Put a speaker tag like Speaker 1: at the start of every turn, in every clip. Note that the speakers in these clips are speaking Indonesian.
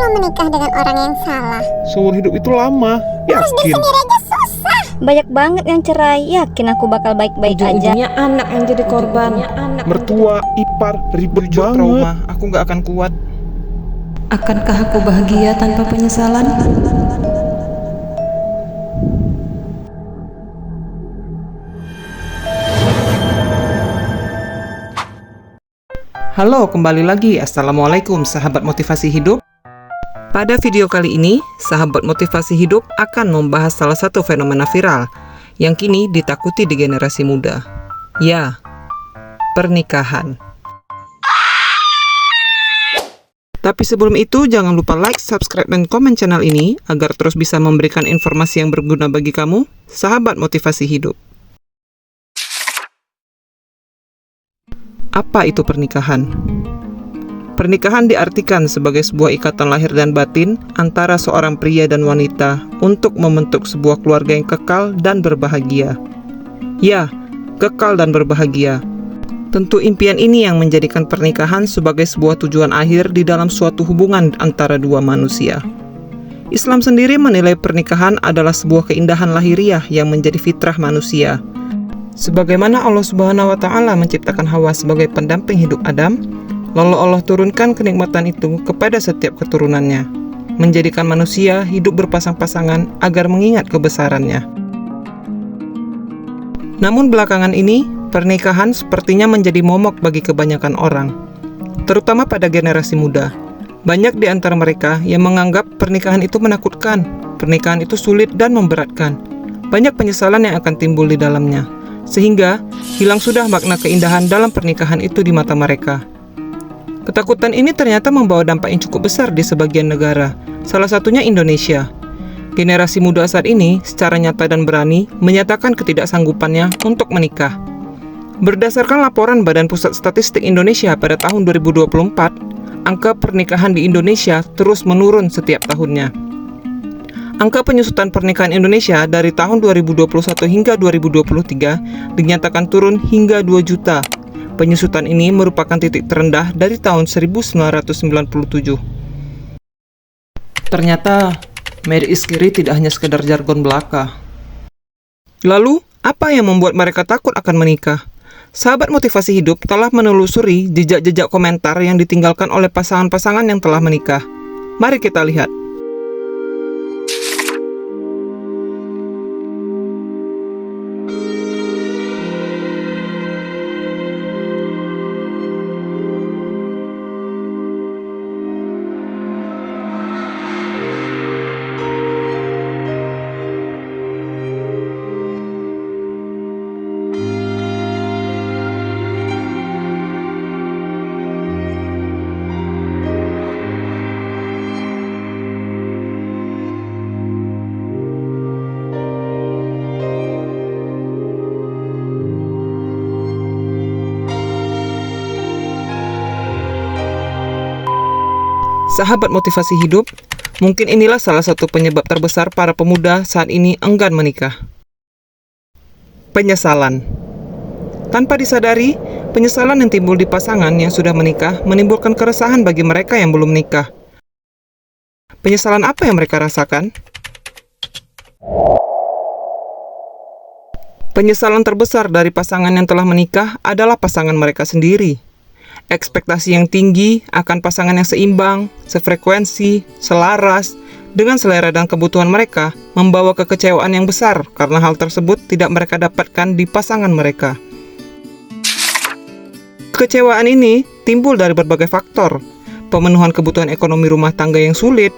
Speaker 1: mau menikah dengan orang yang salah?
Speaker 2: Seumur hidup itu lama,
Speaker 1: Harus di
Speaker 2: yakin.
Speaker 1: sendiri aja susah.
Speaker 3: Banyak banget yang cerai, yakin aku bakal baik-baik aja.
Speaker 4: Ujung-ujungnya anak yang jadi korban.
Speaker 2: Mertua, ipar, ribet
Speaker 5: Jujur
Speaker 2: banget.
Speaker 5: trauma, aku gak akan kuat.
Speaker 4: Akankah aku bahagia tanpa penyesalan?
Speaker 5: Halo, kembali lagi. Assalamualaikum sahabat motivasi hidup. Pada video kali ini, sahabat motivasi hidup akan membahas salah satu fenomena viral yang kini ditakuti di generasi muda. Ya, pernikahan. Tapi sebelum itu, jangan lupa like, subscribe, dan komen channel ini agar terus bisa memberikan informasi yang berguna bagi kamu, sahabat motivasi hidup. Apa itu pernikahan? Pernikahan diartikan sebagai sebuah ikatan lahir dan batin antara seorang pria dan wanita untuk membentuk sebuah keluarga yang kekal dan berbahagia. Ya, kekal dan berbahagia. Tentu impian ini yang menjadikan pernikahan sebagai sebuah tujuan akhir di dalam suatu hubungan antara dua manusia. Islam sendiri menilai pernikahan adalah sebuah keindahan lahiriah yang menjadi fitrah manusia. Sebagaimana Allah Subhanahu wa Ta'ala menciptakan Hawa sebagai pendamping hidup Adam, lalu Allah turunkan kenikmatan itu kepada setiap keturunannya, menjadikan manusia hidup berpasang-pasangan agar mengingat kebesarannya. Namun belakangan ini, pernikahan sepertinya menjadi momok bagi kebanyakan orang, terutama pada generasi muda. Banyak di antara mereka yang menganggap pernikahan itu menakutkan, pernikahan itu sulit dan memberatkan. Banyak penyesalan yang akan timbul di dalamnya, sehingga hilang sudah makna keindahan dalam pernikahan itu di mata mereka. Ketakutan ini ternyata membawa dampak yang cukup besar di sebagian negara, salah satunya Indonesia. Generasi muda saat ini secara nyata dan berani menyatakan ketidaksanggupannya untuk menikah. Berdasarkan laporan Badan Pusat Statistik Indonesia pada tahun 2024, angka pernikahan di Indonesia terus menurun setiap tahunnya. Angka penyusutan pernikahan Indonesia dari tahun 2021 hingga 2023 dinyatakan turun hingga 2 juta. Penyusutan ini merupakan titik terendah dari tahun 1997. Ternyata, marriage is scary tidak hanya sekedar jargon belaka. Lalu, apa yang membuat mereka takut akan menikah? Sahabat motivasi hidup telah menelusuri jejak-jejak komentar yang ditinggalkan oleh pasangan-pasangan yang telah menikah. Mari kita lihat. Sahabat motivasi hidup, mungkin inilah salah satu penyebab terbesar para pemuda saat ini enggan menikah. Penyesalan. Tanpa disadari, penyesalan yang timbul di pasangan yang sudah menikah menimbulkan keresahan bagi mereka yang belum menikah. Penyesalan apa yang mereka rasakan? Penyesalan terbesar dari pasangan yang telah menikah adalah pasangan mereka sendiri. Ekspektasi yang tinggi akan pasangan yang seimbang, sefrekuensi, selaras dengan selera dan kebutuhan mereka membawa kekecewaan yang besar karena hal tersebut tidak mereka dapatkan di pasangan mereka. Kekecewaan ini timbul dari berbagai faktor: pemenuhan kebutuhan ekonomi rumah tangga yang sulit,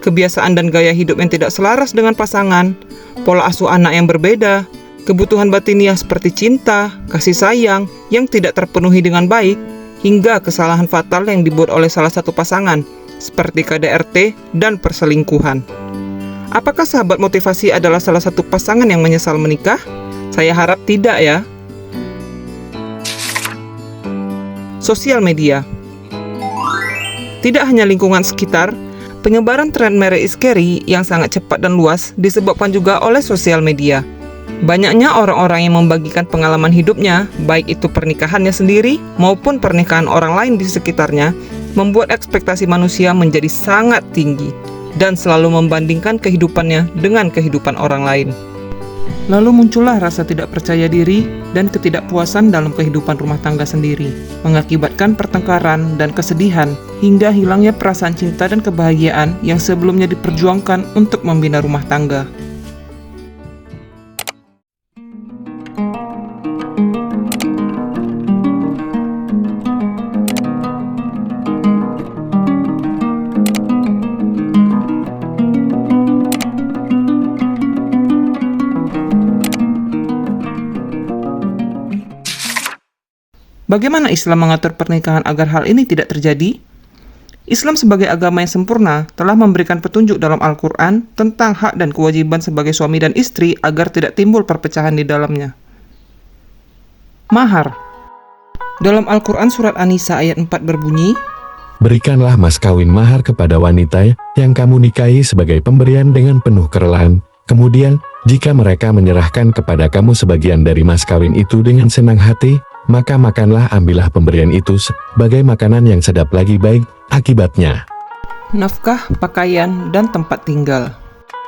Speaker 5: kebiasaan dan gaya hidup yang tidak selaras dengan pasangan, pola asuh anak yang berbeda, kebutuhan batiniah seperti cinta, kasih sayang yang tidak terpenuhi dengan baik, hingga kesalahan fatal yang dibuat oleh salah satu pasangan, seperti KDRT dan perselingkuhan. Apakah sahabat motivasi adalah salah satu pasangan yang menyesal menikah? Saya harap tidak ya. Sosial media. Tidak hanya lingkungan sekitar, penyebaran tren marriage is scary yang sangat cepat dan luas disebabkan juga oleh sosial media. Banyaknya orang-orang yang membagikan pengalaman hidupnya, baik itu pernikahannya sendiri maupun pernikahan orang lain di sekitarnya, membuat ekspektasi manusia menjadi sangat tinggi dan selalu membandingkan kehidupannya dengan kehidupan orang lain. Lalu muncullah rasa tidak percaya diri dan ketidakpuasan dalam kehidupan rumah tangga sendiri, mengakibatkan pertengkaran dan kesedihan hingga hilangnya perasaan cinta dan kebahagiaan yang sebelumnya diperjuangkan untuk membina rumah tangga. Bagaimana Islam mengatur pernikahan agar hal ini tidak terjadi? Islam sebagai agama yang sempurna telah memberikan petunjuk dalam Al-Quran tentang hak dan kewajiban sebagai suami dan istri agar tidak timbul perpecahan di dalamnya. Mahar. Dalam Al-Quran surat An-Nisa ayat 4 berbunyi,
Speaker 6: Berikanlah mas kawin mahar kepada wanita yang kamu nikahi sebagai pemberian dengan penuh kerelaan. Kemudian, jika mereka menyerahkan kepada kamu sebagian dari mas kawin itu dengan senang hati, maka makanlah, ambillah pemberian itu sebagai makanan yang sedap lagi baik akibatnya.
Speaker 5: nafkah, pakaian, dan tempat tinggal.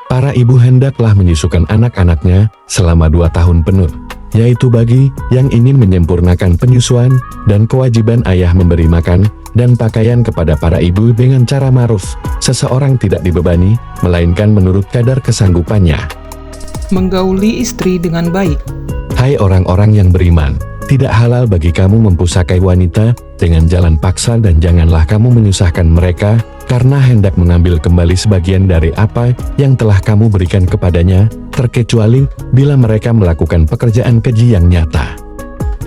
Speaker 6: Para ibu hendaklah menyusukan anak-anaknya selama 2 tahun penuh, yaitu bagi yang ingin menyempurnakan penyusuan dan kewajiban ayah memberi makan dan pakaian kepada para ibu dengan cara ma'ruf. Seseorang tidak dibebani, melainkan menurut kadar kesanggupannya.
Speaker 5: Menggauli istri dengan baik.
Speaker 6: Hai orang-orang yang beriman, tidak halal bagi kamu mempusakai wanita dengan jalan paksa dan janganlah kamu menyusahkan mereka, karena hendak mengambil kembali sebagian dari apa yang telah kamu berikan kepadanya, terkecuali bila mereka melakukan pekerjaan keji yang nyata.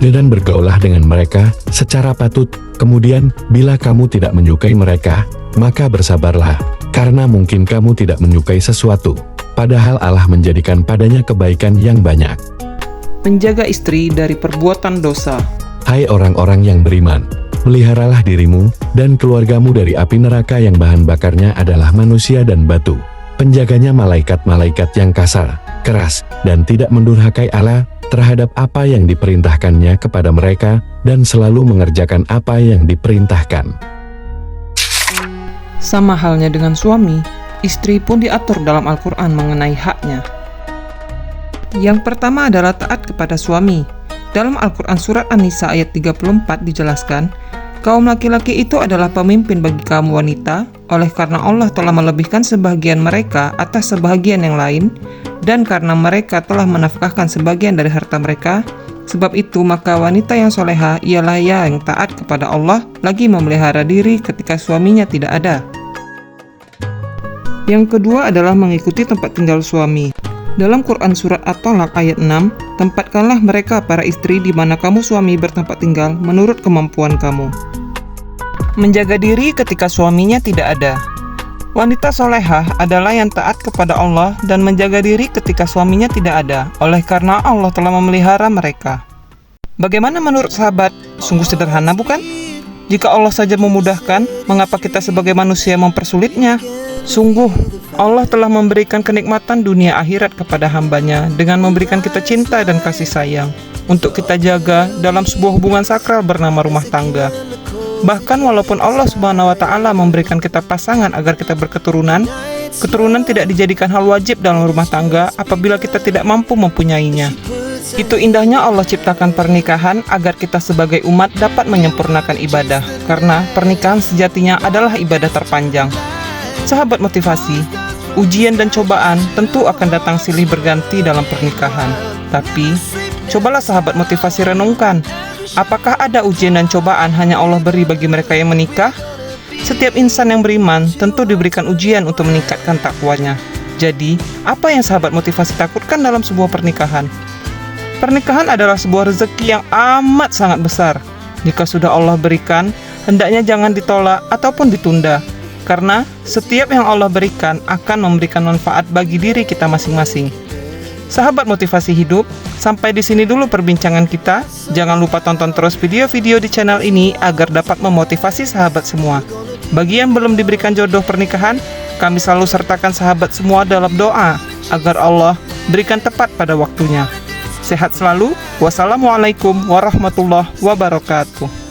Speaker 6: Dan bergaulah dengan mereka secara patut. Kemudian, bila kamu tidak menyukai mereka, maka bersabarlah, karena mungkin kamu tidak menyukai sesuatu, padahal Allah menjadikan padanya kebaikan yang banyak.
Speaker 5: Menjaga istri dari perbuatan dosa.
Speaker 6: Hai orang-orang yang beriman, peliharalah dirimu dan keluargamu dari api neraka yang bahan bakarnya adalah manusia dan batu. Penjaganya malaikat-malaikat yang kasar, keras, dan tidak mendurhakai Allah terhadap apa yang diperintahkannya kepada mereka dan selalu mengerjakan apa yang diperintahkan.
Speaker 5: Sama halnya dengan suami, istri pun diatur dalam Al-Quran mengenai haknya. Yang pertama adalah taat kepada suami. Dalam Al-Quran surat An-Nisa ayat 34 dijelaskan, kaum laki-laki itu adalah pemimpin bagi kaum wanita, oleh karena Allah telah melebihkan sebagian mereka atas sebagian yang lain, dan karena mereka telah menafkahkan sebagian dari harta mereka. Sebab itu maka wanita yang soleha ialah yang taat kepada Allah, lagi memelihara diri ketika suaminya tidak ada. Yang kedua adalah mengikuti tempat tinggal suami. Dalam Quran Surat At-Tolak ayat 6, tempatkanlah mereka para istri di mana kamu suami bertempat tinggal menurut kemampuan kamu. Menjaga diri ketika suaminya tidak ada. Wanita solehah adalah yang taat kepada Allah dan menjaga diri ketika suaminya tidak ada, oleh karena Allah telah memelihara mereka. Bagaimana menurut sahabat? Sungguh sederhana bukan? Jika Allah saja memudahkan, mengapa kita sebagai manusia mempersulitnya? Sungguh, Allah telah memberikan kenikmatan dunia akhirat kepada hambanya dengan memberikan kita cinta dan kasih sayang untuk kita jaga dalam sebuah hubungan sakral bernama rumah tangga. Bahkan walaupun Allah Subhanahu wa Ta'ala memberikan kita pasangan agar kita berketurunan, keturunan tidak dijadikan hal wajib dalam rumah tangga apabila kita tidak mampu mempunyainya. Itu indahnya Allah ciptakan pernikahan agar kita sebagai umat dapat menyempurnakan ibadah, karena pernikahan sejatinya adalah ibadah terpanjang. Sahabat motivasi, ujian dan cobaan tentu akan datang silih berganti dalam pernikahan. Tapi, cobalah sahabat motivasi renungkan, apakah ada ujian dan cobaan hanya Allah beri bagi mereka yang menikah? Setiap insan yang beriman tentu diberikan ujian untuk meningkatkan takwanya. Jadi, apa yang sahabat motivasi takutkan dalam sebuah pernikahan? Pernikahan adalah sebuah rezeki yang amat sangat besar. Jika sudah Allah berikan, hendaknya jangan ditolak ataupun ditunda. Karena setiap yang Allah berikan akan memberikan manfaat bagi diri kita masing-masing. Sahabat motivasi hidup, sampai di sini dulu perbincangan kita. Jangan lupa tonton terus video-video di channel ini agar dapat memotivasi sahabat semua. Bagi yang belum diberikan jodoh pernikahan, kami selalu sertakan sahabat semua dalam doa agar Allah berikan tepat pada waktunya. Sehat selalu. Wassalamualaikum warahmatullahi wabarakatuh.